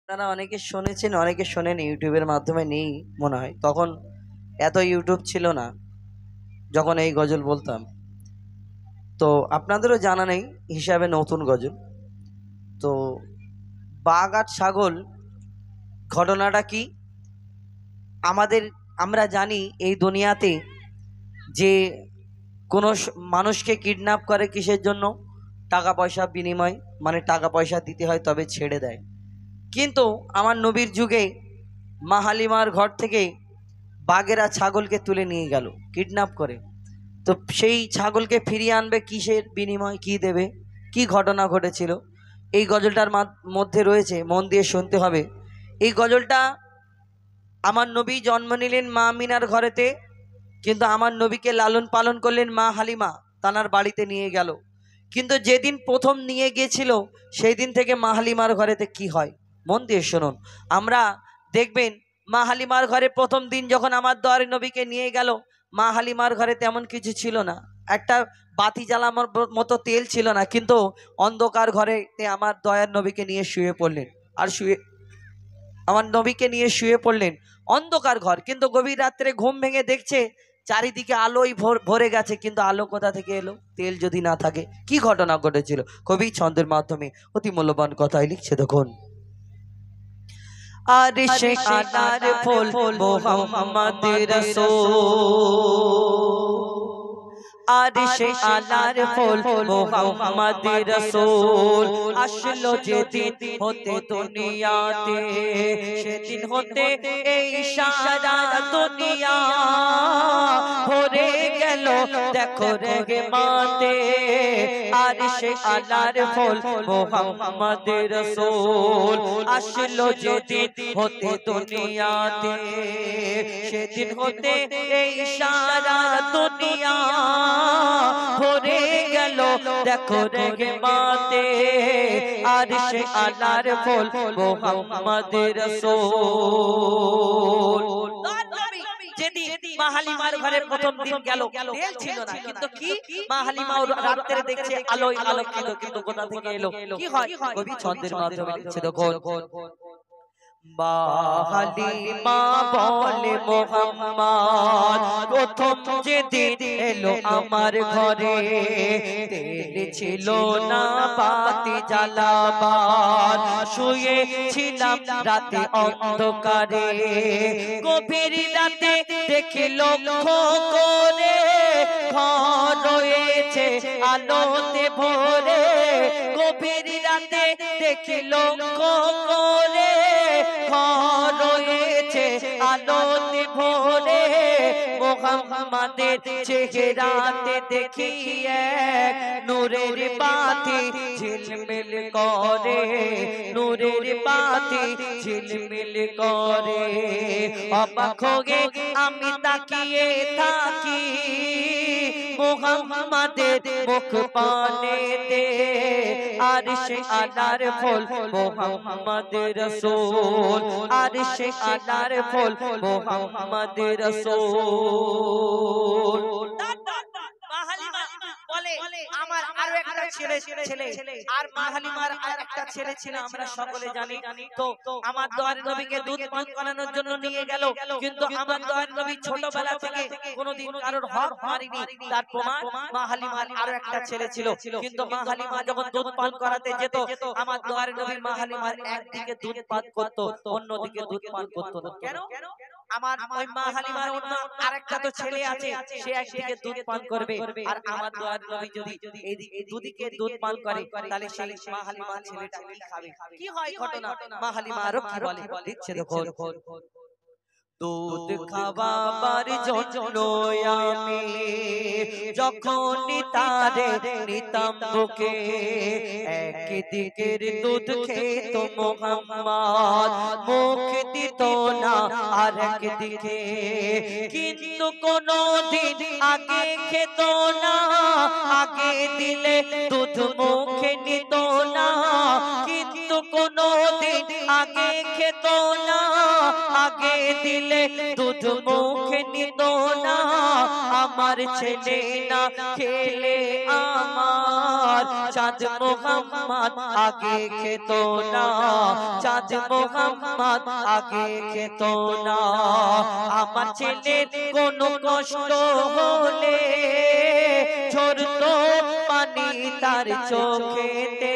আপনারা অনেকে শুনেছেন, অনেকে শোনেন, ইউটিউবের মাধ্যমে নেই মনে হয়। তখন এত ইউটিউব ছিল না যখন এই গজল বলতাম। তো আপনাদেরও জানা নেই হিসাবে নতুন গজল। তো বাঘ আর ছাগল ঘটনাটা কি? আমাদের আমরা জানি এই দুনিয়াতে যে কোনো মানুষকে কিডন্যাপ করে কিসের জন্য? টাকা পয়সা বিনিময়, মানে টাকা পয়সা দিতে হয় তবে ছেড়ে দেয়। কিন্তু আমার নবীর যুগে মা হালিমার ঘর থেকে বাঘেরা ছাগলকে তুলে নিয়ে গেল কিডন্যাপ করে। তো সেই ছাগলকে ফিরিয়ে আনবে কিসের বিনিময়, কি দেবে, কি ঘটনা ঘটেছিল এই গজলটার মধ্যে রয়েছে। মন দিয়ে শুনতে হবে। এই গজলটা আমার নবী জন্ম নিলেন মা আমিনার ঘরেতে, কিন্তু আমার নবীকে লালন পালন করলেন মা হালিমা তানার বাড়িতে নিয়ে গেল। কিন্তু যেদিন প্রথম নিয়ে গিয়েছিল সেই দিন থেকে মা হালিমার ঘরেতে কি হয় মন দিয়ে শুনুন। আমরা দেখবেন মা হালিমার ঘরে প্রথম দিন যখন আমার দয়ার নবীকে নিয়ে গেল, মা হালিমার ঘরে তেমন কিছু ছিল না। একটা বাতি জ্বালানোর মতো তেল ছিল না, কিন্তু অন্ধকার ঘরে আমার দয়ার নবীকে নিয়ে শুয়ে পড়লেন। আর আমার নবীকে নিয়ে শুয়ে পড়লেন, অন্ধকার ঘর, কিন্তু গভীর রাত্রে ঘুম ভেঙে দেখছে চারিদিকে আলোয় ভরে গেছে, কিন্তু আলো কোথা থেকে এলো? তেল যদি না থাকে কি ঘটনা ঘটেছিল? কবি ছন্দের মাধ্যমে অতি মূল্যবান কথাই লিখছে দেখুন। আর সে আনার ফুল মোহাম্মদ রাসূল, আর সে আনার ফুল মোহাম্মদ রাসূল আসলো যেদিন হতে দুনিয়াতে, সেদিন হতে এই সারা দুনিয়া ভরে গেল দেখো রহমতে। আর সে আনার ফুল মোহাম্মদ রাসূল আসলো যেদিন হতে দুনিয়াতে, সেদিন হতে এই সারা দুনিয়া ভরে গেল দেখো রহমতে। আর সে আনার ফুল মোহাম্মদ রাসূল। যেদিন মা হালিমার ঘরে প্রথম দিন গেল, তেল ছিল না, কিন্তু কি মা হালিমা রাত্রে দেখছে আলোয় আলোকিত, কিন্তু কোথা থেকে এলো? কি হয়? কবি ছন্দের মাধ্যমে লিখছে দেখুন। মা হালিমা বলে মোহাম্মদ প্রথম যেদিন এলো আমার ঘরে, তেল ছিল না বাতি জ্বালাবার, শুয়ে ছিলাম রাতে অন্ধকারে, গভীর রাতে দেখি লক্ষ্য করে ঘর রয়েছে আলোতে ভরে, গভীর রাতে দেখি লক্ষ্য করে ঘর রয়েছে আলোতে ভরে, মোহাম্মদের চেহারাতে দেখি এক নূরের বাতি ঝিলমিল করে, নূরের বাতি ঝিলমিল করে। অবাক হয়ে আমি তাকিয়ে থাকি মোহাম্মদের মুখ পানেতে। আর সে আনার ফুল মোহাম্মদ রাসূল, আর সে আনার ফুল মোহাম্মদ রাসূল। আমার আরো একটা ছেলে আর মা হালিমার আর একটা ছেলে ছিল, আমরা সকলে জানি। তো আমার দয়ার নবীকে দুধ পান করানোর জন্য নিয়ে গেল, কিন্তু আমার দয়ার নবী ছোটবেলা থেকে কোনোদিন কারোর হক মারেনি। তার প্রমাণ মা হালিমার আরো একটা ছেলে ছিল, কিন্তু মা হালিমা যখন দুধ পান করাতে যেত, আমার দয়ার নবী মা হালিমার একদিকে দুধ পান করতো, অন্যদিকে দুধ পান করতো না। কেন? আমার ওই মা হালিমার অন্য আরেকটা তো ছেলে আছে, সে একদিকে দুধ পান করবে, আর আমার দয়ার নবী যদি এই দুদিকে দুধ পান করে, তাহলে সেই মা হালিমার ছেলেটা কি খাবে? কি হয় ঘটনা? মা হালিমা আরো কি বলে দিচ্ছে দেখুন। দুধ খাওয়াবার জন্য আমি যখনই তারে নিতাম বুকে, একদিকের দুধ খেত মোহাম্মদ, মুখ দিত না আর একদিকে, কিন্তু কোনদিন আগে খেত না, আগে দিলে দুধ মুখে নিত না, কিন্তু কোনো দিন আগে খেত না, আগে দিলে দুধ মুখে নিত না। আমার ছেলে না খেলে আমার চাঁদ মোহাম্মদ আগে খেত না, চাঁদ মোহাম্মদ আগে খেত না। আমার ছেলের কোনো কষ্ট হলে ঝরতো পানি তার চোখেতে,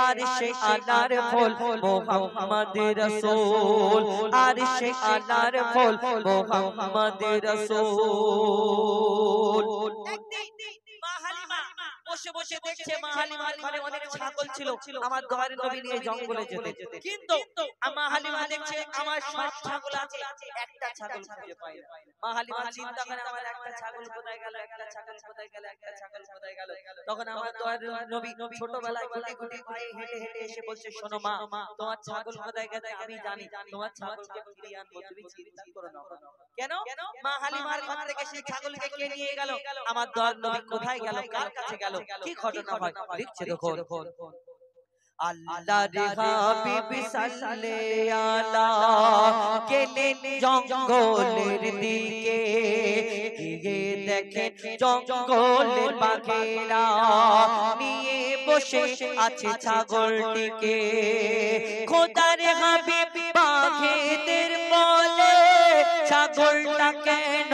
আর সে আনার ফল মোহাম্মদ রাসূল, আর সে আনার ফল মোহাম্মদ রাসূল। মা হালিমা বসে বসে দেখছে, মা হালিমার ঘরে অনেক ছাগল ছিল, আমার দয়ার নবী নিয়ে জঙ্গলে যেতে। কিন্তু মা হালিমা দেখছে আমার সব ছাগল আছে, একটা ছাগল খুঁজে পায় না। মা হালিমা চিন্তা করে আমার একটা ছাগল কোথায় গেল, একটা ছাগল কোথায় গেল, একটা ছাগল কোথায় গেল। তখন আমার দয়ার নবী ছোটবেলায় গুটি গুটি পায়ে হেঁটে হেঁটে এসে বলছে, শোনো মা, তোমার ছাগল কোথায় গেছে আমি জানি, তোমার ছাগলকে ফিরিয়ে আনবো, তুমি চিন্তা করো না। কেন? মা হালিমার ঘর থেকে সেই ছাগলকে কে নিয়ে গেল? আমার দয়ার নবী কোথায় গেল, কার কাছে গেল, কি ঘটনা হয় লিখছে দেখো। আল্লাহর হাবিব সাল্লাল্লাহু আলা গেলেন জঙ্গলের দিকে, গিয়ে দেখেন জঙ্গলের বাঘেরা নিয়ে বসে আছে ছাগলটিকে। খোদার হাবিব বাঘেদের বলে, ছাগলটা কেন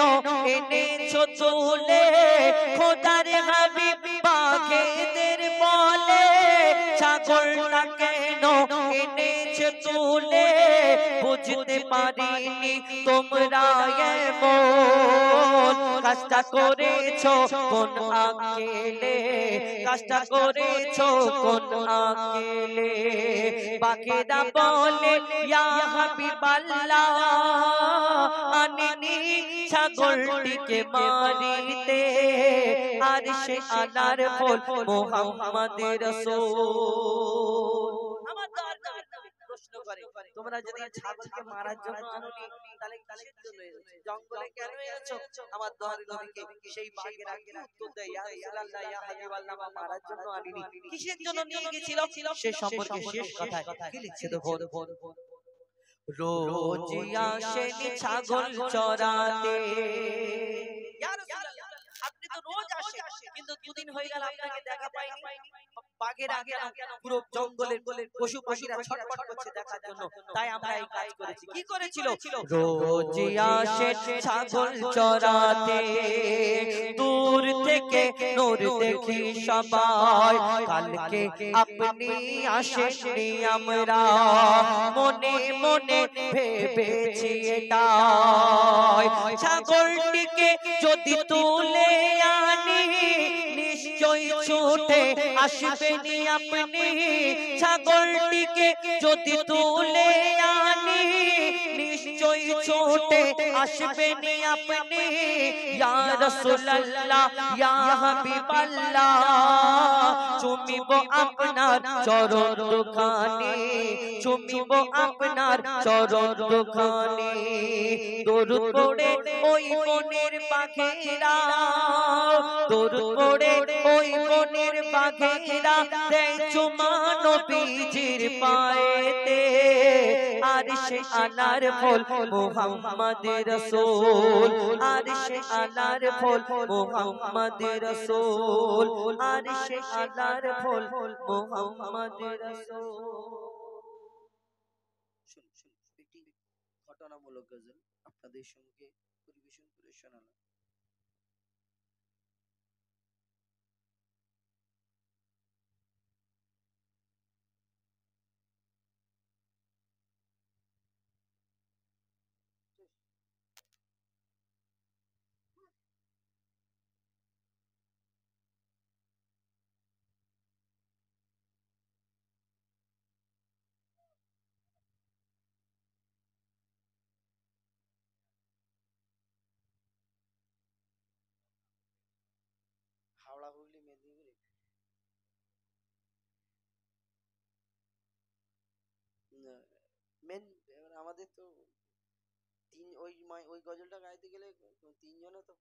এনেছো তুলে? খোদার হাবিব বাঘেদের বলে, ছাগলটা কেন এনেছো তুলে? বুঝতে পারিনি তোমরা এমন কাজটা করেছো কোন আকেলে, কাজটা করেছো কোন আকেলে। বাঘেরা বলে ইয়া হাবিবাল্লাহ, আনিনি ছাগলটিকে মারিতে, আর সে আনার ফল মোহাম্মদ রাসূল। আমার দয়ার নবী প্রশ্ন করে, তোমরা যদি ছাগলকে মারার জন্য আনোনি, তাহলে কিসের জন্য এনেছো, জঙ্গলে কেন এনেছো? আমার দয়ার নবীকে সেই বাঘেরা কি উত্তর দেয়, ইয়া রাসূলুল্লাহ ইয়া হাবিবাল্লাহ, মারার জন্য আনিনি, কিসের জন্য নিয়ে গিয়েছিল সে সম্পর্কে শেষ কথায় কি লিখছে দেখো। রোজ আসেন ছাগল চরাতে, ইয়া রাসূলুল্লাহ আপনি তো রোজ আসেন, কিন্তু দুদিন হয়ে গেল আপনাকে দেখা পাইনি। বাঘেরা কেন পুরো জঙ্গলের পশু পাখিরা ছটফট করছে দেখার জন্য, তাই আমরা এই কাজ করেছি। কি করেছিল? রোজ আসেন ছাগল চরাতে, দূর থেকে নূর দেখি সবাই, কালকে আপনি আসেননি আমরা মনে মনে ভেবেছি এটাই। ছাগলটিকে যদি তুলে আনি নিশ্চয়ই ছুটে আসবেনি আপনি, ছাগলটিকে যদি তুলে আনি নিশ্চয়ই ছুটে আসবেনি আপনি। ইয়া রাসূলুল্লাহ ইয়া হাবিবাল্লাহ, চুমিব আপনার চরণ দুখানি, চুমিব আপনার চরণ দুখানি। দরুদ পড়ে ওই বনের বাঘেরা, দরুদ পড়ে ওই বনের বাঘেরা দেয় চুমা নবীজির পায়েতে, আর সে আনার ফল মুহাম্মদ রাসূল, আর সে আনার ফল মুহাম্মদ রাসূল, আর সে আনার ফল মুহাম্মদ রাসূল। শুনুন শুনুন, একটি ঘটনামূলক গজল আপনাদের সঙ্গে পরিবেশন করে শোনালাম। হাওড়া হুগলি মেদিনীপুর মেন। আমাদের তো ওই গজলটা গাইতে গেলে তিনজনে তো